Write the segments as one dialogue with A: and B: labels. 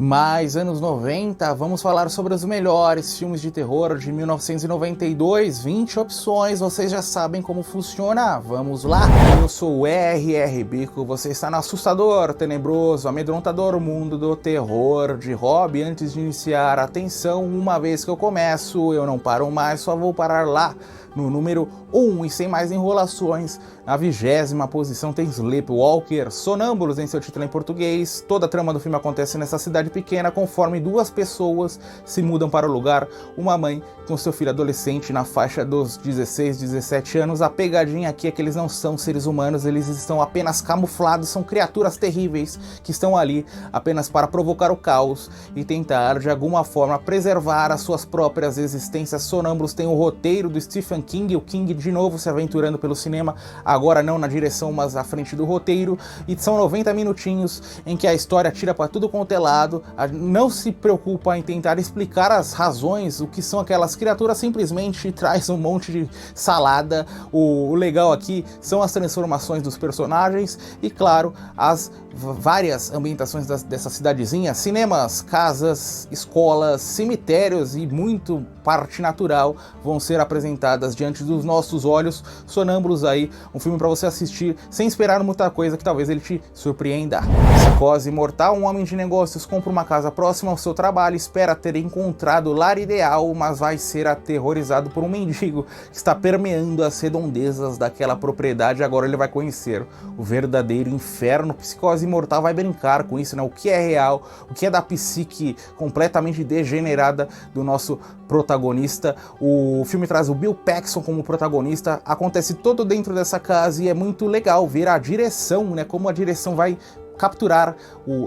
A: Mais anos 90, vamos falar sobre os melhores filmes de terror de 1992, 20 opções, vocês já sabem como funciona, vamos lá! Eu sou o R.R. Bico, você está no assustador, tenebroso, amedrontador mundo do terror de hobby. Antes de iniciar, atenção, uma vez que eu começo, eu não paro mais, só vou parar lá no número 1 e sem mais enrolações. Na 20ª posição tem Sleepwalker, Sonâmbulos em seu título em português. Toda a trama do filme acontece nessa cidade pequena, conforme duas pessoas se mudam para o lugar. Uma mãe com seu filho adolescente na faixa dos 16, 17 anos. A pegadinha aqui é que eles não são seres humanos, eles estão apenas camuflados, são criaturas terríveis que estão ali apenas para provocar o caos e tentar de alguma forma preservar as suas próprias existências. Sonâmbulos tem o roteiro do Stephen King, o King de novo se aventurando pelo cinema, agora não na direção, mas à frente do roteiro, e são 90 minutinhos em que a história tira para tudo quanto é lado, não se preocupa em tentar explicar as razões, o que são aquelas criaturas, simplesmente traz um monte de salada. O legal aqui são as transformações dos personagens e, claro, as várias ambientações dessa cidadezinha, cinemas, casas, escolas, cemitérios e muito parte natural vão ser apresentadas diante dos nossos olhos. Sonâmbulos aí, um filme para você assistir sem esperar muita coisa, que talvez ele te surpreenda. Psicose mortal, um homem de negócios compra uma casa próxima ao seu trabalho, espera ter encontrado o lar ideal, mas vai ser aterrorizado por um mendigo que está permeando as redondezas daquela propriedade. Agora ele vai conhecer o verdadeiro inferno. Psicose mortal vai brincar com isso, né? O que é real, o que é da psique completamente degenerada do nosso protagonista. O filme traz o Bill Paxton como protagonista, acontece todo dentro dessa casa e é muito legal ver a direção, né? Como a direção vai capturar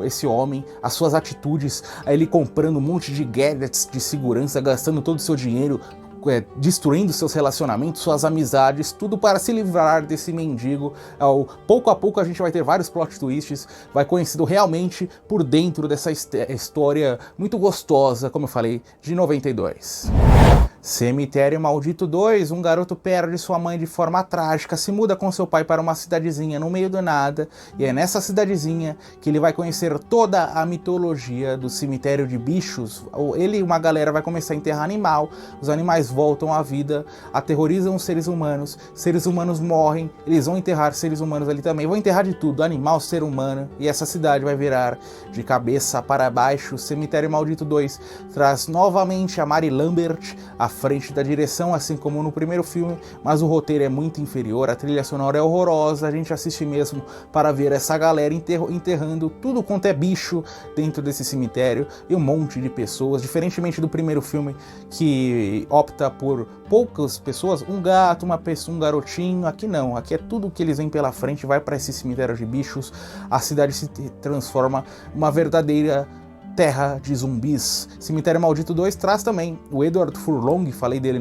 A: esse homem, as suas atitudes, ele comprando um monte de gadgets de segurança, gastando todo o seu dinheiro, destruindo seus relacionamentos, suas amizades, tudo para se livrar desse mendigo. Pouco a pouco a gente vai ter vários plot twists, vai conhecido realmente por dentro dessa história muito gostosa, como eu falei, de 92. Cemitério Maldito 2, um garoto perde sua mãe de forma trágica, se muda com seu pai para uma cidadezinha no meio do nada, e é nessa cidadezinha que ele vai conhecer toda a mitologia do cemitério de bichos. Ele e uma galera vai começar a enterrar animal, os animais voltam à vida, aterrorizam os seres humanos morrem, eles vão enterrar seres humanos ali também, vão enterrar de tudo, animal, ser humano, e essa cidade vai virar de cabeça para baixo. Cemitério Maldito 2 traz novamente a Mary Lambert à frente da direção, assim como no primeiro filme, mas o roteiro é muito inferior, a trilha sonora é horrorosa, a gente assiste mesmo para ver essa galera enterrando tudo quanto é bicho dentro desse cemitério, e um monte de pessoas, diferentemente do primeiro filme, que opta por poucas pessoas, um gato, uma pessoa, um garotinho. Aqui não, aqui é tudo que eles vêm pela frente, vai para esse cemitério de bichos, a cidade se transforma uma verdadeira terra de zumbis. Cemitério Maldito 2 traz também o Edward Furlong, falei dele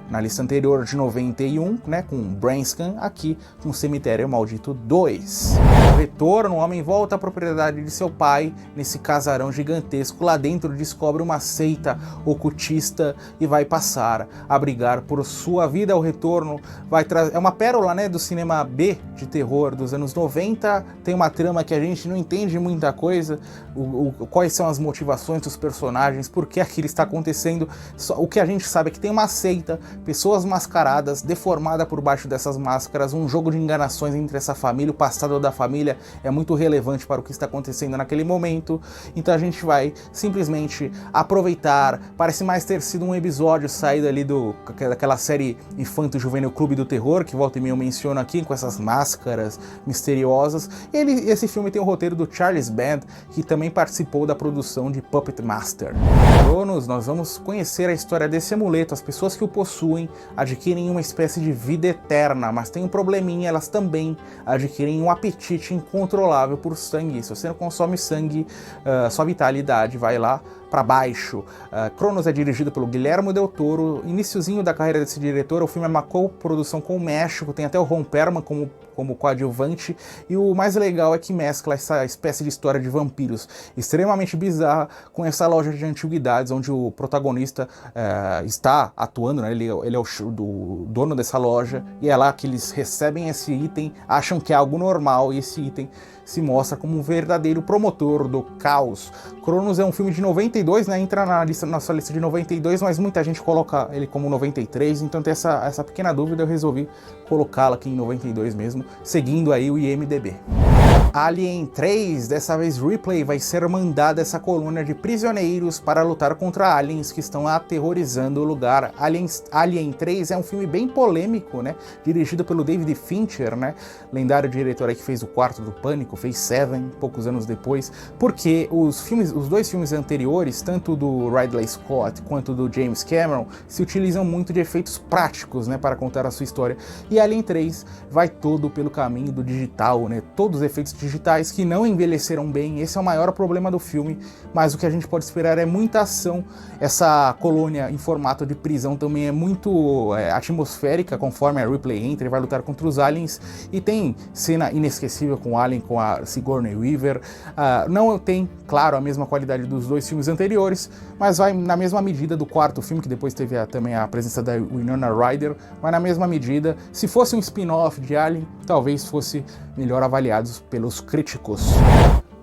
A: na lista anterior de 91, né, com Brainscan, aqui com Cemitério Maldito 2. Retorno, o homem volta à propriedade de seu pai, nesse casarão gigantesco. Lá dentro descobre uma seita ocultista e vai passar a brigar por sua vida. O retorno é uma pérola, né, do cinema B de terror dos anos 90, tem uma trama que a gente não entende muita coisa, quais são as motivações dos personagens, por que aquilo está acontecendo. O que a gente sabe é que tem uma seita, pessoas mascaradas, deformada por baixo dessas máscaras, um jogo de enganações entre essa família. O passado da família é muito relevante para o que está acontecendo naquele momento, então a gente vai simplesmente aproveitar. Parece mais ter sido um episódio saído ali daquela série infanto-juvenil Clube do Terror, que volta e meia eu menciono aqui, com essas máscaras misteriosas. Esse filme tem o roteiro do Charles Band, que também participou da produção de Puppet Master. Cronos, nós vamos conhecer a história desse amuleto. As pessoas que o possuem adquirem uma espécie de vida eterna, mas tem um probleminha, elas também adquirem um apetite incontrolável por sangue. Se você não consome sangue, sua vitalidade vai lá para baixo. Cronos é dirigido pelo Guillermo del Toro. Iniciozinho da carreira desse diretor, o filme é uma co-produção com o México, tem até o Ron Perlman como coadjuvante, e o mais legal é que mescla essa espécie de história de vampiros extremamente bizarra com essa loja de antiguidades, onde o protagonista está atuando, né? Ele é o dono dessa loja, e é lá que eles recebem esse item, acham que é algo normal, e esse item, se mostra como um verdadeiro promotor do caos. Cronos é um filme de 92, né? Entra na nossa lista de 92, mas muita gente coloca ele como 93, então tem essa pequena dúvida, eu resolvi colocá-la aqui em 92 mesmo, seguindo aí o IMDb. Alien 3, dessa vez Ripley vai ser mandada essa colônia de prisioneiros para lutar contra aliens que estão aterrorizando o lugar. Alien 3 é um filme bem polêmico, né? Dirigido pelo David Fincher, né? Lendário diretor aí que fez O Quarto do Pânico, fez Seven, poucos anos depois, porque os dois filmes anteriores, tanto do Ridley Scott quanto do James Cameron, se utilizam muito de efeitos práticos, né? Para contar a sua história. E Alien 3 vai todo pelo caminho do digital, né? Todos os efeitos digitais que não envelheceram bem, esse é o maior problema do filme, mas o que a gente pode esperar é muita ação. Essa colônia em formato de prisão também é muito atmosférica, conforme a Ripley entra e vai lutar contra os aliens, e tem cena inesquecível com o Alien, com a Sigourney Weaver. Não tem, claro, a mesma qualidade dos dois filmes anteriores, mas vai na mesma medida do quarto filme, que depois teve também a presença da Winona Ryder, vai na mesma medida. Se fosse um spin-off de Alien, talvez fosse melhor avaliados pelos críticos.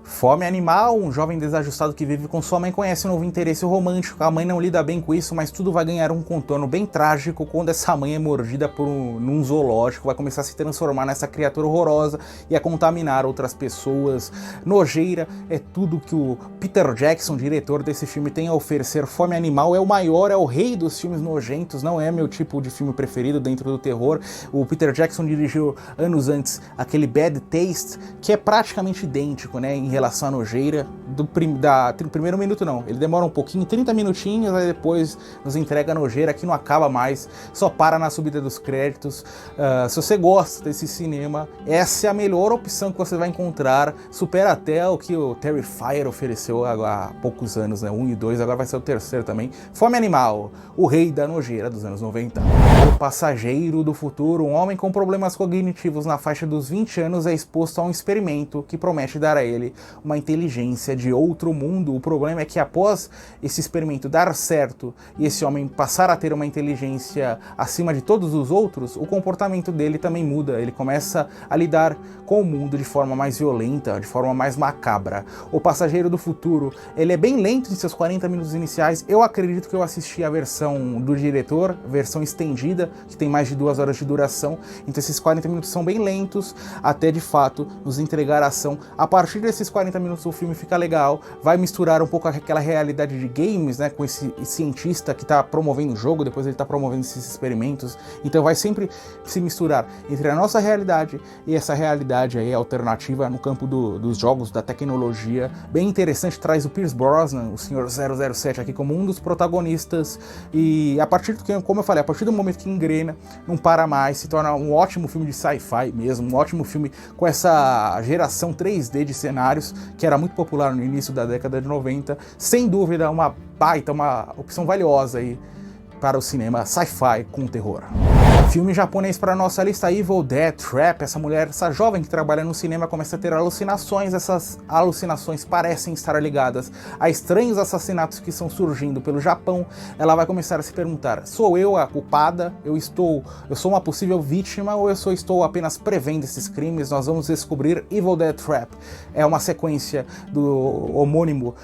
A: Fome animal, um jovem desajustado que vive com sua mãe conhece um novo interesse romântico. A mãe não lida bem com isso, mas tudo vai ganhar um contorno bem trágico quando essa mãe é mordida num zoológico, vai começar a se transformar nessa criatura horrorosa e a contaminar outras pessoas. Nojeira é tudo que o Peter Jackson, diretor desse filme, tem a oferecer. Fome animal é o maior, é o rei dos filmes nojentos, não é meu tipo de filme preferido dentro do terror. O Peter Jackson dirigiu anos antes aquele Bad Taste, que é praticamente idêntico, né, em relação à nojeira. Do primeiro minuto não, ele demora um pouquinho, 30 minutinhos, aí depois nos entrega a nojeira que não acaba mais, só para na subida dos créditos. Se você gosta desse cinema, essa é a melhor opção que você vai encontrar, supera até o que o Terrifier ofereceu há poucos anos, né, 1 e 2, agora vai ser o terceiro também. Fome Animal, o rei da nojeira dos anos 90. O passageiro do futuro, um homem com problemas cognitivos na faixa dos 20 anos é exposto a um experimento que promete dar a ele uma inteligência de outro mundo. O problema é que após esse experimento dar certo e esse homem passar a ter uma inteligência acima de todos os outros, o comportamento dele também muda. Ele começa a lidar com o mundo de forma mais violenta, de forma mais macabra. O Passageiro do Futuro, ele é bem lento em seus 40 minutos iniciais. Eu acredito que eu assisti a versão do diretor, versão estendida, que tem mais de 2 horas de duração. Então esses 40 minutos são bem lentos, até de fato nos entregar a ação. A partir desses 40 minutos o filme fica legal, vai misturar um pouco aquela realidade de games, né, com esse cientista que está promovendo o jogo, depois ele está promovendo esses experimentos, então vai sempre se misturar entre a nossa realidade e essa realidade aí alternativa no campo dos jogos, da tecnologia. Bem interessante, traz o Pierce Brosnan, o senhor 007 aqui como um dos protagonistas, e a partir do, como eu falei, a partir do momento que engrena, não para mais, se torna um ótimo filme de sci-fi mesmo, um ótimo filme com essa geração 3D de cenários, que era muito popular no início da década de 90, sem dúvida uma opção valiosa aí para o cinema sci-fi com terror. Filme japonês para nossa lista, Evil Dead Trap. Essa jovem que trabalha no cinema começa a ter alucinações. Essas alucinações parecem estar ligadas a estranhos assassinatos que estão surgindo pelo Japão. Ela vai começar a se perguntar: sou eu a culpada? Eu sou uma possível vítima ou eu estou apenas prevendo esses crimes? Nós vamos descobrir Evil Dead Trap. É uma sequência do homônimo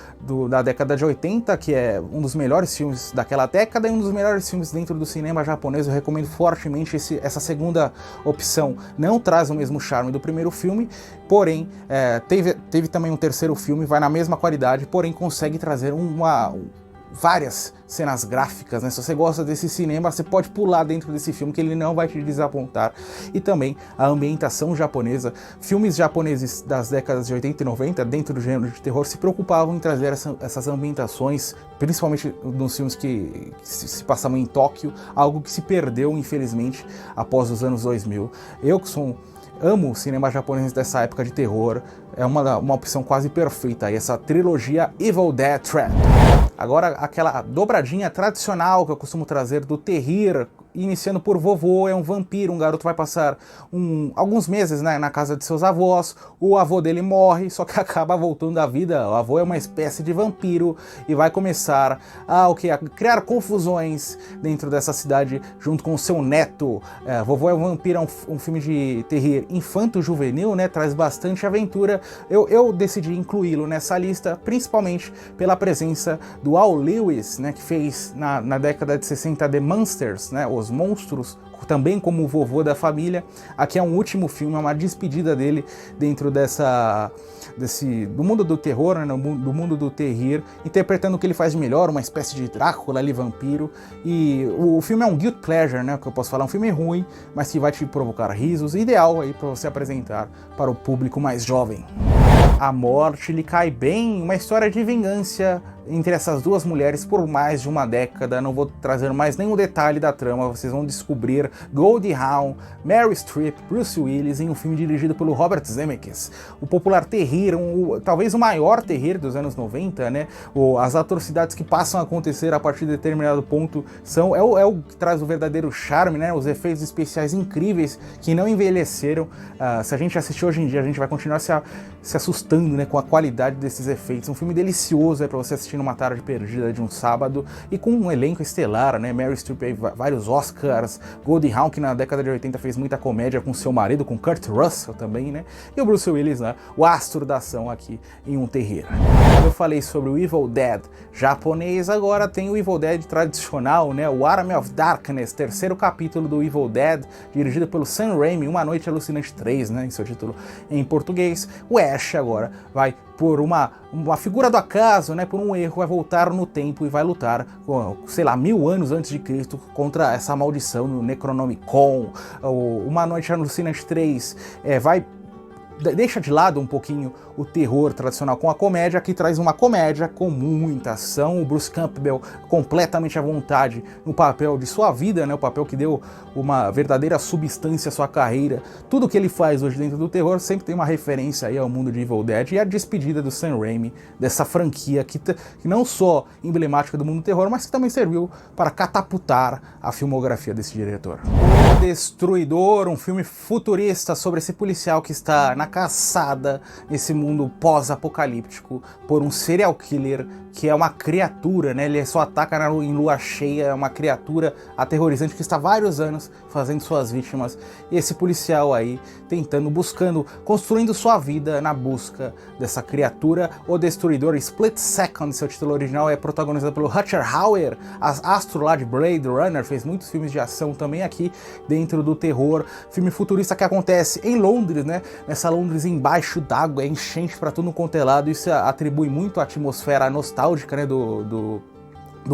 A: da década de 80, que é um dos melhores filmes daquela década e um dos melhores filmes dentro do cinema japonês. Eu recomendo fortemente essa segunda opção. Não traz o mesmo charme do primeiro filme, porém teve também um terceiro filme, vai na mesma qualidade, porém consegue trazer várias cenas gráficas, né? Se você gosta desse cinema, você pode pular dentro desse filme que ele não vai te desapontar. E também a ambientação japonesa. Filmes japoneses das décadas de 80 e 90, dentro do gênero de terror, se preocupavam em trazer essas ambientações, principalmente nos filmes que se passavam em Tóquio, algo que se perdeu, infelizmente, após os anos 2000. Eu que amo o cinema japonês dessa época de terror, é uma opção quase perfeita, essa trilogia Evil Dead Trap. Agora, aquela dobradinha tradicional que eu costumo trazer do terrir iniciando por Vovô, é um vampiro, um garoto vai passar alguns meses, né, na casa de seus avós, o avô dele morre, só que acaba voltando à vida, o avô é uma espécie de vampiro e vai começar a criar confusões dentro dessa cidade junto com o seu neto. Vovô é um Vampiro é um filme de terror infanto-juvenil, né, traz bastante aventura. Eu decidi incluí-lo nessa lista, principalmente pela presença do Al Lewis, né, que fez na década de 60 The Monsters, né, Os Monstros, também como o vovô da família. Aqui é um último filme, é uma despedida dele dentro do mundo do terror, né, do mundo do terrir, interpretando o que ele faz de melhor, uma espécie de Drácula ali, vampiro. E o filme é um guilty pleasure, né, que eu posso falar, um filme ruim, mas que vai te provocar risos, ideal aí para você apresentar para o público mais jovem. A morte lhe cai bem, uma história de vingança entre essas duas mulheres por mais de uma década. Não vou trazer mais nenhum detalhe da trama, vocês vão descobrir. Goldie Hawn, Meryl Streep, Bruce Willis em um filme dirigido pelo Robert Zemeckis. O popular terrir, talvez o maior terrir dos anos 90, né? As atrocidades que passam a acontecer a partir de determinado ponto é o que traz o verdadeiro charme, né? Os efeitos especiais incríveis que não envelheceram. Se a gente assistir hoje em dia, a gente vai continuar se assustando, né, com a qualidade desses efeitos. Um filme delicioso para você assistir numa tarde perdida de um sábado e com um elenco estelar, né? Meryl Streep aí, vários Oscars, Goldie Hawn, que na década de 80 fez muita comédia com seu marido, com Kurt Russell também, né? E o Bruce Willis, né, o astro da ação aqui em um terrir. Eu falei sobre o Evil Dead japonês, agora tem o Evil Dead tradicional, né? O Army of Darkness, terceiro capítulo do Evil Dead, dirigido pelo Sam Raimi, Uma Noite Alucinante 3, né, em seu título em português. O Ash agora vai, por uma figura do acaso, né, por um erro, vai voltar no tempo e vai lutar, sei lá, 1000 anos antes de Cristo, contra essa maldição no Necronomicon. Uma Noite Alucinante 3 deixa de lado um pouquinho o terror tradicional com a comédia, que traz uma comédia com muita ação. O Bruce Campbell completamente à vontade no papel de sua vida, né, o papel que deu uma verdadeira substância à sua carreira. Tudo que ele faz hoje dentro do terror sempre tem uma referência aí ao mundo de Evil Dead, e a despedida do Sam Raimi dessa franquia que não só emblemática do mundo do terror, mas que também serviu para catapultar a filmografia desse diretor. O Destruidor, um filme futurista sobre esse policial que está na caçada nesse mundo pós-apocalíptico por um serial killer que é uma criatura, né? Ele só ataca em lua cheia, é uma criatura aterrorizante que está há vários anos fazendo suas vítimas. E esse policial aí buscando, construindo sua vida na busca dessa criatura. O Destruidor, Split Second, seu título original, é protagonizado pelo Rutger Hauer, astro lá de Blade Runner, fez muitos filmes de ação também aqui dentro do terror. Filme futurista que acontece em Londres, né? Nessa Londres embaixo d'água, é enchente pra tudo quanto é lado. Isso atribui muito à atmosfera nostálgica, né, do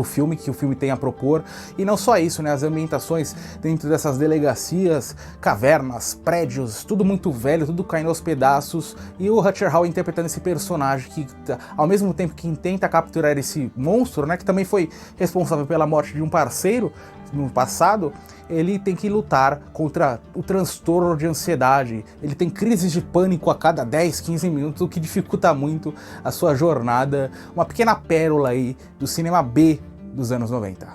A: filme, que o filme tem a propor. E não só isso, né, as ambientações dentro dessas delegacias, cavernas, prédios, tudo muito velho, tudo caindo aos pedaços, e o Rutger Hauer interpretando esse personagem que, ao mesmo tempo que tenta capturar esse monstro, né, que também foi responsável pela morte de um parceiro no passado, ele tem que lutar contra o transtorno de ansiedade. Ele tem crises de pânico a cada 10, 15 minutos, o que dificulta muito a sua jornada. Uma pequena pérola aí do cinema B dos anos 90.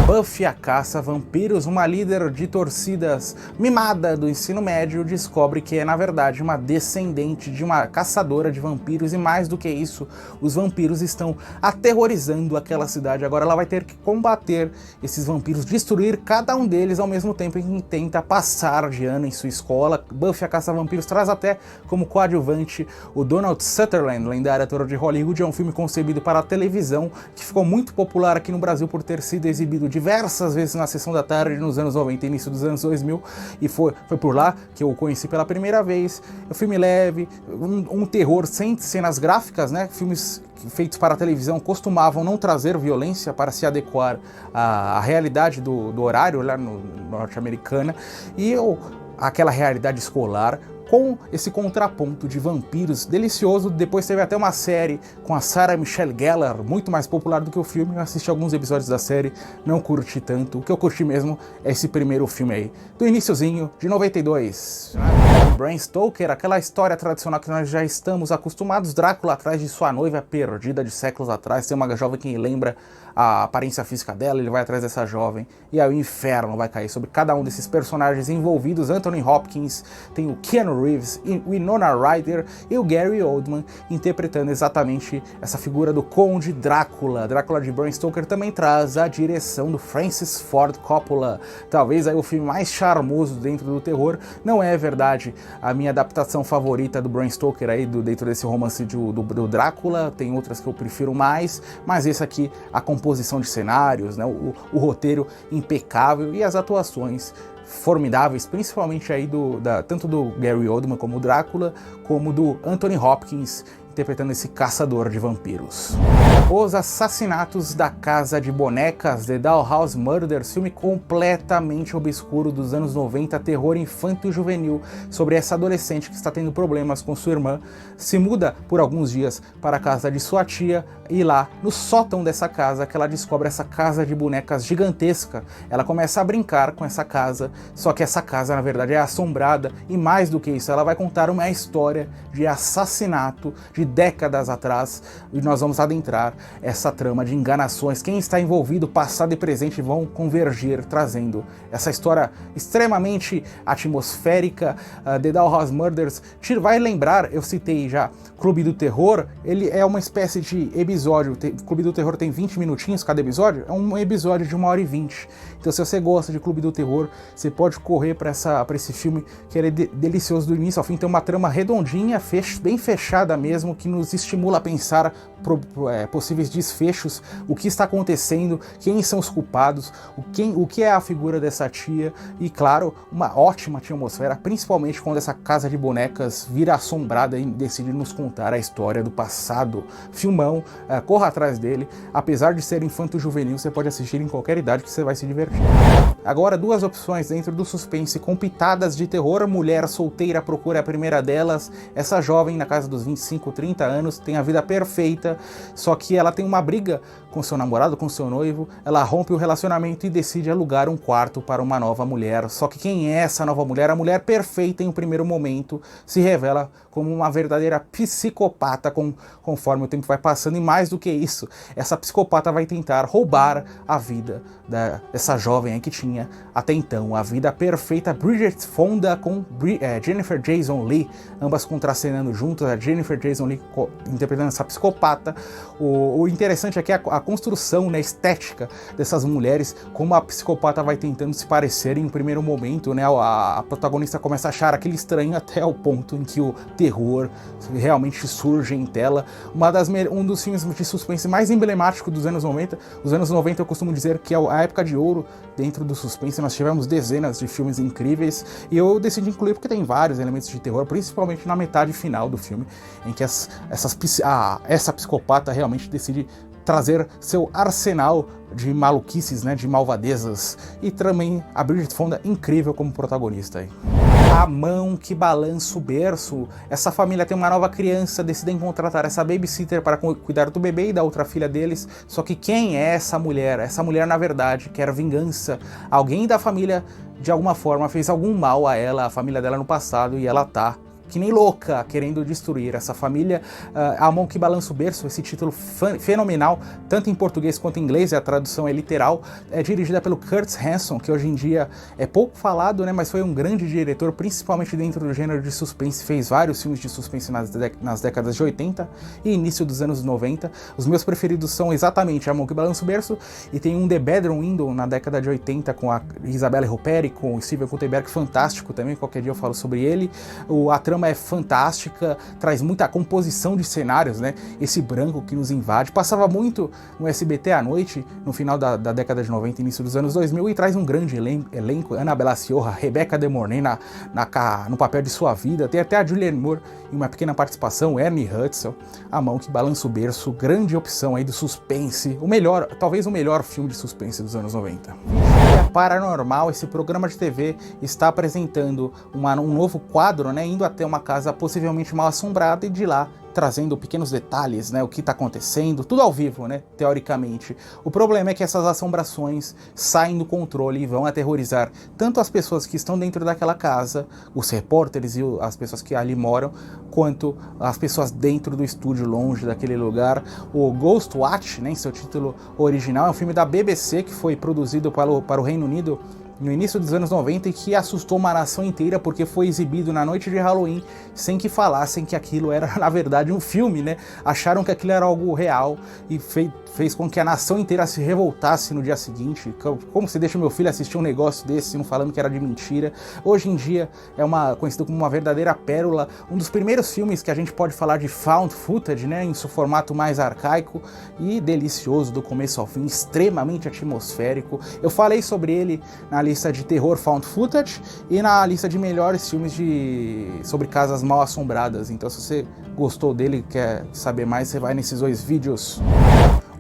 A: Buffy a Caça-Vampiros, uma líder de torcidas mimada do ensino médio, descobre que é, na verdade, uma descendente de uma caçadora de vampiros, e mais do que isso, os vampiros estão aterrorizando aquela cidade. Agora ela vai ter que combater esses vampiros, destruir cada um deles ao mesmo tempo em que tenta passar de ano em sua escola. Buffy a Caça-Vampiros traz até como coadjuvante o Donald Sutherland, lendário ator de Hollywood. É um filme concebido para a televisão, que ficou muito popular aqui no Brasil por ter sido exibido diversas vezes na sessão da tarde nos anos 90 e início dos anos 2000, e foi por lá que eu o conheci pela primeira vez. É um filme leve, um terror sem cenas gráficas, né? Filmes feitos para a televisão costumavam não trazer violência para se adequar à realidade do horário lá no norte-americana, e aquela realidade escolar, com esse contraponto de vampiros delicioso. Depois teve até uma série com a Sarah Michelle Gellar, muito mais popular do que o filme. Eu assisti alguns episódios da série, não curti tanto. O que eu curti mesmo é esse primeiro filme aí, do iniciozinho de 92. Bram Stoker, aquela história tradicional que nós já estamos acostumados, Drácula atrás de sua noiva perdida de séculos atrás, tem uma jovem que lembra a aparência física dela, ele vai atrás dessa jovem, e aí o inferno vai cair sobre cada um desses personagens envolvidos. Anthony Hopkins, tem o Keanu Reeves, o Winona Ryder e o Gary Oldman interpretando exatamente essa figura do Conde Drácula. Drácula de Bram Stoker também traz a direção do Francis Ford Coppola, talvez aí o filme mais charmoso dentro do terror. Não é verdade a minha adaptação favorita do Bram Stoker aí dentro desse romance do Drácula, tem outras que eu prefiro mais, mas esse aqui, a composição de cenários, né, o roteiro impecável e as atuações formidáveis, principalmente aí tanto do Gary Oldman como o Drácula, como do Anthony Hopkins interpretando esse caçador de vampiros. Os Assassinatos da Casa de Bonecas, The Dollhouse Murders, filme completamente obscuro dos anos 90, terror infanto-juvenil, sobre essa adolescente que está tendo problemas com sua irmã, se muda por alguns dias para a casa de sua tia, e lá, no sótão dessa casa, que ela descobre essa casa de bonecas gigantesca. Ela começa a brincar com essa casa, só que essa casa, na verdade, é assombrada, e mais do que isso, ela vai contar uma história de assassinato de décadas atrás, e nós vamos adentrar essa trama de enganações. Quem está envolvido, passado e presente, vão convergir, trazendo essa história extremamente atmosférica. The Dollhouse Murders vai lembrar, eu citei já, Clube do Terror. Ele é uma espécie de episódio, Clube do Terror tem 20 minutinhos cada episódio, é um episódio de 1h20. Então, se você gosta de Clube do Terror, você pode correr para esse filme, que ele é delicioso do início ao fim. Tem uma trama redondinha, bem fechada mesmo, que nos estimula a pensar possíveis desfechos, o que está acontecendo, quem são os culpados, o que é a figura dessa tia, e claro, uma ótima atmosfera, principalmente quando essa casa de bonecas vira assombrada e decide nos contar a história do passado. Filmão, corra atrás dele, apesar de ser infanto-juvenil, você pode assistir em qualquer idade que você vai se divertir. Agora, duas opções dentro do suspense com pitadas de terror. Mulher solteira procura a primeira delas. Essa jovem, na casa dos 25, 30 anos, tem a vida perfeita, só que ela tem uma briga com seu namorado, com seu noivo. Ela rompe o relacionamento e decide alugar um quarto para uma nova mulher. Só que quem é essa nova mulher? A mulher perfeita, em um primeiro momento, se revela como uma verdadeira psicopata conforme o tempo vai passando, e mais do que isso, essa psicopata vai tentar roubar a vida dessa jovem aí que tinha até então a vida perfeita. Bridget Fonda com Jennifer Jason Leigh, ambas contracenando juntas, a Jennifer Jason Leigh interpretando essa psicopata. O interessante aqui é a construção, né, estética dessas mulheres, como a psicopata vai tentando se parecer em um primeiro momento, né, a protagonista começa a achar aquele estranho até o ponto em que o terror realmente surge em tela. Um dos filmes de suspense mais emblemáticos dos anos 90. Os anos 90 eu costumo dizer que é a época de ouro dentro do suspense. Nós tivemos dezenas de filmes incríveis, e eu decidi incluir porque tem vários elementos de terror, principalmente na metade final do filme, em que essa psicopata realmente decide trazer seu arsenal de maluquices, né, de malvadezas, e também a Bridget Fonda incrível como protagonista aí. A Mão que Balança o Berço. Essa família tem uma nova criança, decidem contratar essa babysitter para cuidar do bebê e da outra filha deles. Só que quem é essa mulher? Essa mulher, na verdade, quer vingança. Alguém da família, de alguma forma, fez algum mal a ela, a família dela no passado, e ela tá que nem louca, querendo destruir essa família. A Mão que Balança o Berço, esse título fenomenal, tanto em português quanto em inglês, a tradução é literal, é dirigida pelo Curtis Hanson, que hoje em dia é pouco falado, né, mas foi um grande diretor, principalmente dentro do gênero de suspense, fez vários filmes de suspense nas décadas de 80 e início dos anos 90. Os meus preferidos são exatamente A Mão que Balança o Berço, e tem um The Bedroom Window na década de 80 com a Isabelle Huppert e com o Steven Guttenberg, fantástico também, qualquer dia eu falo sobre ele. A trama é fantástica, traz muita composição de cenários, né? Esse branco que nos invade. Passava muito no SBT à noite, no final da década de 90, início dos anos 2000, e traz um grande elenco. Annabella Sciorra, Rebecca De Mornay no papel de sua vida. Tem até a Julianne Moore em uma pequena participação, Ernie Hudson. A Mão que Balança o Berço, grande opção aí do suspense. Talvez o melhor filme de suspense dos anos 90. Paranormal, esse programa de TV está apresentando um novo quadro, né, indo até uma casa possivelmente mal assombrada, e de lá trazendo pequenos detalhes, né, o que está acontecendo, tudo ao vivo, né, teoricamente. O problema é que essas assombrações saem do controle e vão aterrorizar tanto as pessoas que estão dentro daquela casa, os repórteres e as pessoas que ali moram, quanto as pessoas dentro do estúdio, longe daquele lugar. O Ghostwatch, né, em seu título original, é um filme da BBC que foi produzido para o Reino Unido no início dos anos 90 e que assustou uma nação inteira porque foi exibido na noite de Halloween sem que falassem que aquilo era, na verdade, um filme, né? Acharam que aquilo era algo real e fez com que a nação inteira se revoltasse no dia seguinte. Como você deixa meu filho assistir um negócio desse, não falando que era de mentira? Hoje em dia é conhecido como uma verdadeira pérola, um dos primeiros filmes que a gente pode falar de found footage, né? Em seu formato mais arcaico e delicioso do começo ao fim, extremamente atmosférico. Eu falei sobre ele na lista de terror found footage e na lista de melhores filmes sobre casas mal assombradas. Então, se você gostou dele e quer saber mais, você vai nesses dois vídeos.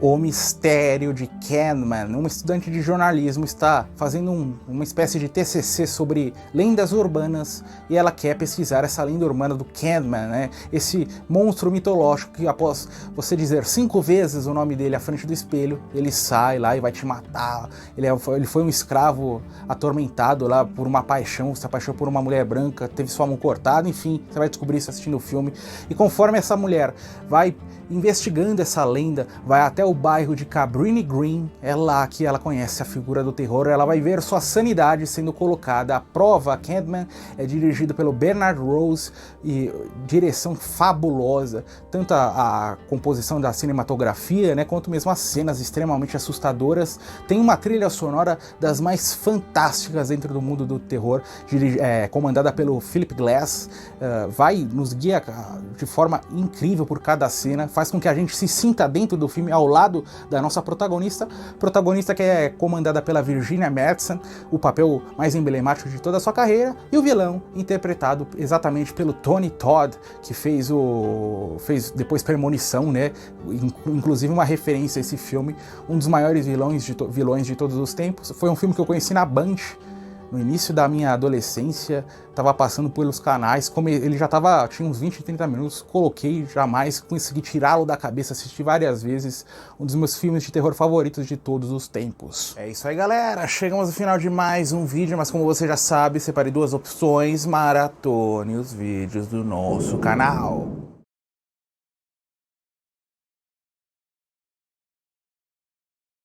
A: O Mistério de Candyman. Uma estudante de jornalismo está fazendo uma espécie de TCC sobre lendas urbanas e ela quer pesquisar essa lenda urbana do Candyman, né? Esse monstro mitológico que, após você dizer 5 vezes o nome dele à frente do espelho, ele sai lá e vai te matar. Ele foi um escravo atormentado lá por uma paixão, se apaixonou por uma mulher branca, teve sua mão cortada, enfim, você vai descobrir isso assistindo o filme. E conforme essa mulher vai investigando essa lenda, vai até o bairro de Cabrini Green, é lá que ela conhece a figura do terror, ela vai ver sua sanidade sendo colocada à prova. Candyman é dirigido pelo Bernard Rose e direção fabulosa, tanto a composição da cinematografia, né, quanto mesmo as cenas extremamente assustadoras. Tem uma trilha sonora das mais fantásticas dentro do mundo do terror, comandada pelo Philip Glass, vai nos guia de forma incrível por cada cena, faz com que a gente se sinta dentro do filme ao lado da nossa protagonista que é comandada pela Virginia Madsen, o papel mais emblemático de toda a sua carreira, e o vilão interpretado exatamente pelo Tony Todd, que fez depois Premonição, né? Inclusive uma referência a esse filme, um dos maiores vilões de todos os tempos. Foi um filme que eu conheci na Band no início da minha adolescência, estava passando pelos canais, como ele já tinha uns 20, 30 minutos, coloquei, jamais consegui tirá-lo da cabeça, assisti várias vezes, um dos meus filmes de terror favoritos de todos os tempos. É isso aí, galera, chegamos ao final de mais um vídeo, mas como você já sabe, separei 2 opções, maratone os vídeos do nosso canal.